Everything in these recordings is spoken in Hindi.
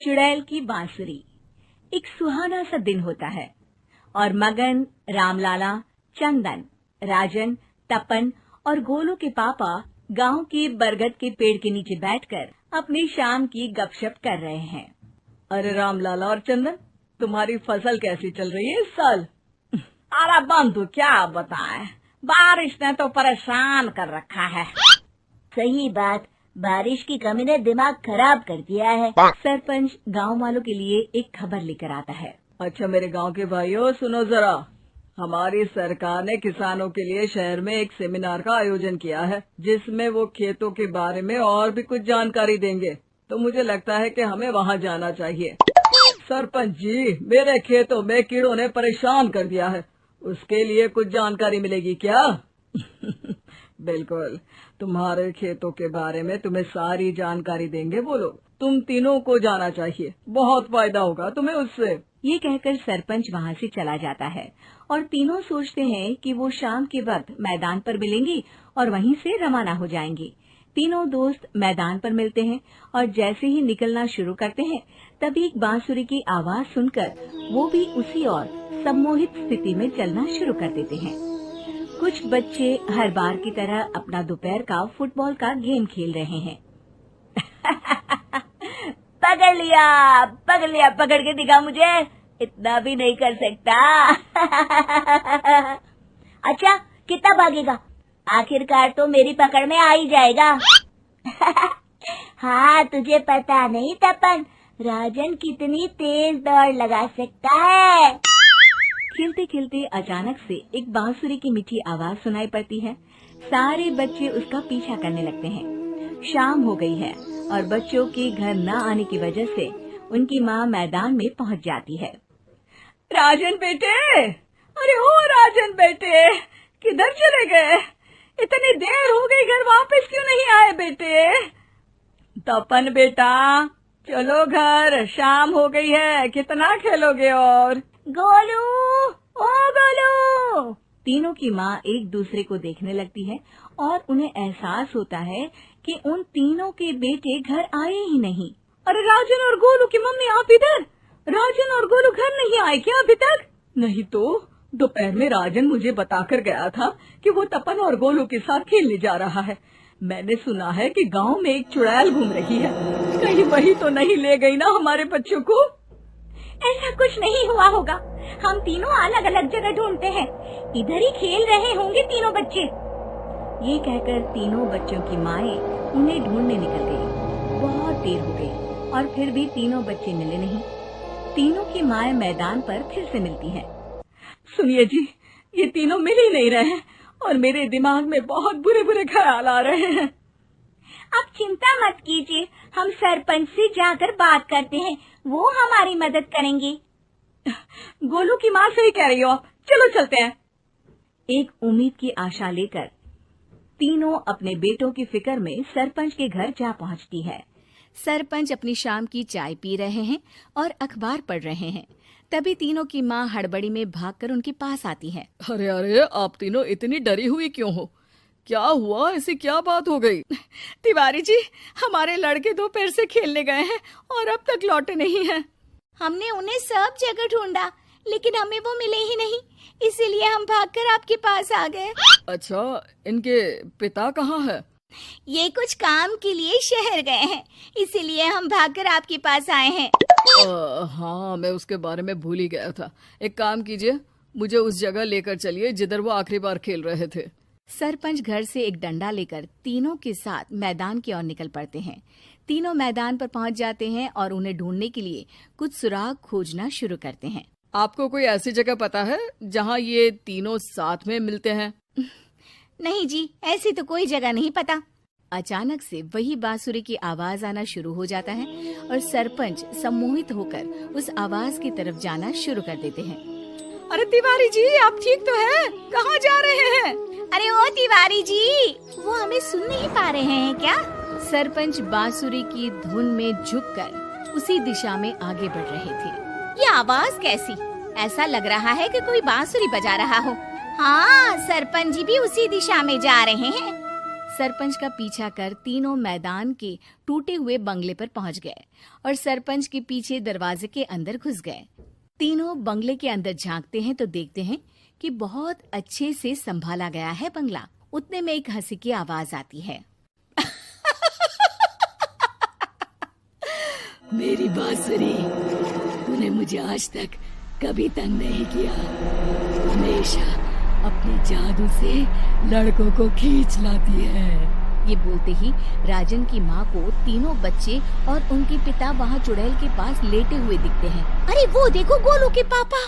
चुड़ैल की बांसुरी। एक सुहाना सा दिन होता है और मगन, रामलाला, चंदन, राजन, तपन और गोलू के पापा गांव के बरगद के पेड़ के नीचे बैठकर अपनी शाम की गपशप कर रहे हैं। अरे रामलाला और चंदन, तुम्हारी फसल कैसी चल रही है इस साल? अरे बंधु क्या बताएं, बारिश ने तो परेशान कर रखा है। सही बात, बारिश की कमी ने दिमाग खराब कर दिया है। सरपंच गांव वालों के लिए एक खबर लेकर आता है। अच्छा मेरे गांव के भाइयों, सुनो जरा। हमारी सरकार ने किसानों के लिए शहर में एक सेमिनार का आयोजन किया है, जिसमें वो खेतों के बारे में और भी कुछ जानकारी देंगे। तो मुझे लगता है कि हमें वहां जाना चाहिए। सरपंच जी, मेरे खेतों में कीड़ों ने परेशान कर दिया है, उसके लिए कुछ जानकारी मिलेगी क्या? बिल्कुल, तुम्हारे खेतों के बारे में तुम्हें सारी जानकारी देंगे वो लोग। तुम तीनों को जाना चाहिए, बहुत फायदा होगा तुम्हें उससे। ये कहकर सरपंच वहाँ से चला जाता है और तीनों सोचते हैं कि वो शाम के वक्त मैदान पर मिलेंगे और वहीं से रवाना हो जाएंगे। तीनों दोस्त मैदान पर मिलते हैं और जैसे ही निकलना शुरू करते हैं तभी एक बांसुरी की आवाज सुनकर वो भी उसी ओर सम्मोहित स्थिति में चलना शुरू कर देते हैं। कुछ बच्चे हर बार की तरह अपना दोपहर का फुटबॉल का गेम खेल रहे हैं। पकड़ लिया, पकड़ के दिखा मुझे, इतना भी नहीं कर सकता। अच्छा, कितना भागेगा? आखिरकार तो मेरी पकड़ में आ ही जाएगा। हाँ, तुझे पता नहीं तपन, राजन कितनी तेज दौड़ लगा सकता है। खेलते खेलते अचानक से एक बांसुरी की मीठी आवाज सुनाई पड़ती है। सारे बच्चे उसका पीछा करने लगते हैं। शाम हो गई है और बच्चों के घर न आने की वजह से उनकी माँ मैदान में पहुँच जाती है। राजन बेटे, अरे ओ राजन बेटे, किधर चले गए? इतनी देर हो गई, घर वापस क्यों नहीं आए बेटे? तपन बेटा, चलो घर, शाम हो गई है, कितना खेलोगे? और गोलू, ओ गोलू। तीनों की माँ एक दूसरे को देखने लगती है और उन्हें एहसास होता है कि उन तीनों के बेटे घर आए ही नहीं। अरे राजन और गोलू की मम्मी, आप इधर? राजन और गोलू घर नहीं आए क्या अभी तक? नहीं तो दोपहर में राजन मुझे बताकर गया था कि वो तपन और गोलू के साथ खेलने जा रहा है। मैंने सुना है कि गांव में एक चुड़ैल घूम रही है, कहीं वही तो नहीं ले गई ना हमारे बच्चों को? ऐसा कुछ नहीं हुआ होगा, हम तीनों अलग अलग जगह ढूंढते हैं, इधर ही खेल रहे होंगे तीनों बच्चे। ये कहकर तीनों बच्चों की माएं उन्हें ढूंढने निकल गई। बहुत देर हो गई और फिर भी तीनों बच्चे मिले नहीं। तीनों की माएं मैदान पर फिर से मिलती हैं। सुनिए जी, ये तीनों मिल ही नहीं रहे हैं और मेरे दिमाग में बहुत बुरे बुरे ख्याल आ रहे हैं। आप चिंता मत कीजिए, हम सरपंच से जाकर बात करते हैं, वो हमारी मदद करेंगे। गोलू की माँ सही कह रही हो, चलो चलते हैं। एक उम्मीद की आशा लेकर तीनों अपने बेटों की फिक्र में सरपंच के घर जा पहुंचती है। सरपंच अपनी शाम की चाय पी रहे हैं और अखबार पढ़ रहे हैं। तभी तीनों की माँ हड़बड़ी में भागकर उनके पास आती है। अरे अरे, आप तीनों इतनी डरी हुई क्यों हो? क्या हुआ? ऐसी क्या बात हो गई? तिवारी जी, हमारे लड़के दोपहर से खेलने गए हैं और अब तक लौटे नहीं हैं। हमने उन्हें सब जगह ढूंढा, लेकिन हमें वो मिले ही नहीं, इसीलिए हम भागकर आपके पास आ गए। अच्छा, इनके पिता कहाँ है? ये कुछ काम के लिए शहर गए हैं, इसीलिए हम भागकर आपके पास आए हैं। हाँ, मैं उसके बारे में भूल ही गया था। एक काम कीजिए, मुझे उस जगह लेकर चलिए जिधर वो आखिरी बार खेल रहे थे। सरपंच घर से एक डंडा लेकर तीनों के साथ मैदान की ओर निकल पड़ते हैं। तीनों मैदान पर पहुंच जाते हैं और उन्हें ढूंढने के लिए कुछ सुराग खोजना शुरू करते हैं। आपको कोई ऐसी जगह पता है जहाँ ये तीनों साथ में मिलते हैं? नहीं जी, ऐसी तो कोई जगह नहीं पता। अचानक से वही बांसुरी की आवाज आना शुरू हो जाता है और सरपंच सम्मोहित होकर उस आवाज की तरफ जाना शुरू कर देते हैं। अरे तिवारी जी, आप ठीक तो हैं? कहाँ जा रहे हैं? अरे ओ तिवारी जी, वो हमें सुन नहीं पा रहे हैं क्या? सरपंच बांसुरी की धुन में झुककर उसी दिशा में आगे बढ़ रहे थे। ये आवाज कैसी? ऐसा लग रहा है कि कोई बांसुरी बजा रहा हो। हाँ, सरपंच जी भी उसी दिशा में जा रहे हैं। सरपंच का पीछा कर तीनों मैदान के टूटे हुए बंगले पर पहुंच गए और सरपंच के पीछे दरवाजे के अंदर घुस गए। तीनों बंगले के अंदर झांकते हैं तो देखते हैं कि बहुत अच्छे से संभाला गया है बंगला। उतने में एक हंसी की आवाज आती है। मेरी बांसुरी, तूने मुझे आज तक कभी तंग नहीं किया। हमेशा अपने जादू से लड़कों को खींच लाती है। ये बोलते ही राजन की माँ को तीनों बच्चे और उनके पिता वहाँ चुड़ैल के पास लेटे हुए दिखते हैं। अरे वो देखो गोलू के पापा।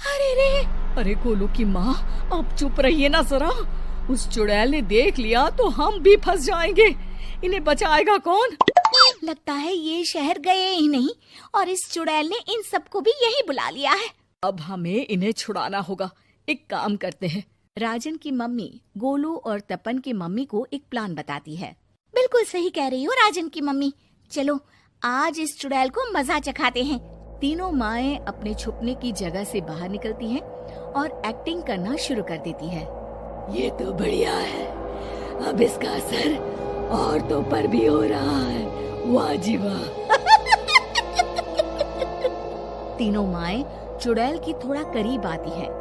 अरे रे। अरे गोलू की माँ, अब चुप रहिए ना जरा। उस चुड़ैल ने देख लिया तो हम भी फंस जाएंगे। इन्हें बचाएगा कौन? लगता है ये शहर गए ही नहीं और इस चुड़ैल ने इन सबको भी यहीं बुला लिया है। अब हमें इन्हें छुड़ाना होगा। एक काम करते हैं। राजन की मम्मी गोलू और तपन की मम्मी को एक प्लान बताती है। बिल्कुल सही कह रही हो राजन की मम्मी। चलो आज इस चुड़ैल को मजा चखाते हैं। तीनों माएं अपने छुपने की जगह से बाहर निकलती हैं और एक्टिंग करना शुरू कर देती है। ये तो बढ़िया है। अब इसका असर औरतों पर भी हो रहा है। वाह जी वाह। तीनों माएं चुड़ैल की थोड़ा करीब आती हैं।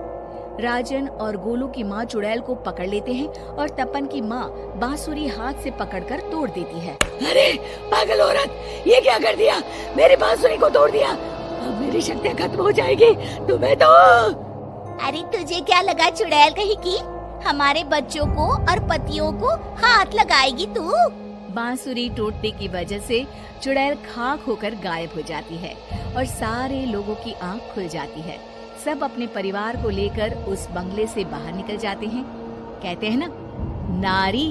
राजन और गोलू की माँ चुड़ैल को पकड़ लेते हैं और तपन की माँ बांसुरी हाथ से पकड़कर तोड़ देती है। अरे पागल औरत, ये क्या कर दिया? मेरी बांसुरी को तोड़ दिया। अब मेरी शक्तियाँ खत्म हो जाएगी। तुम्हें तो अरे तुझे क्या लगा चुड़ैल कहीं की हमारे बच्चों को और पतियों को हाथ लगाएगी तू? बांसुरी टूटने की वजह से चुड़ैल खाक होकर गायब हो जाती है और सारे लोगों की आंख खुल जाती है। सब अपने परिवार को लेकर उस बंगले से बाहर निकल जाते हैं। कहते हैं ना, नारी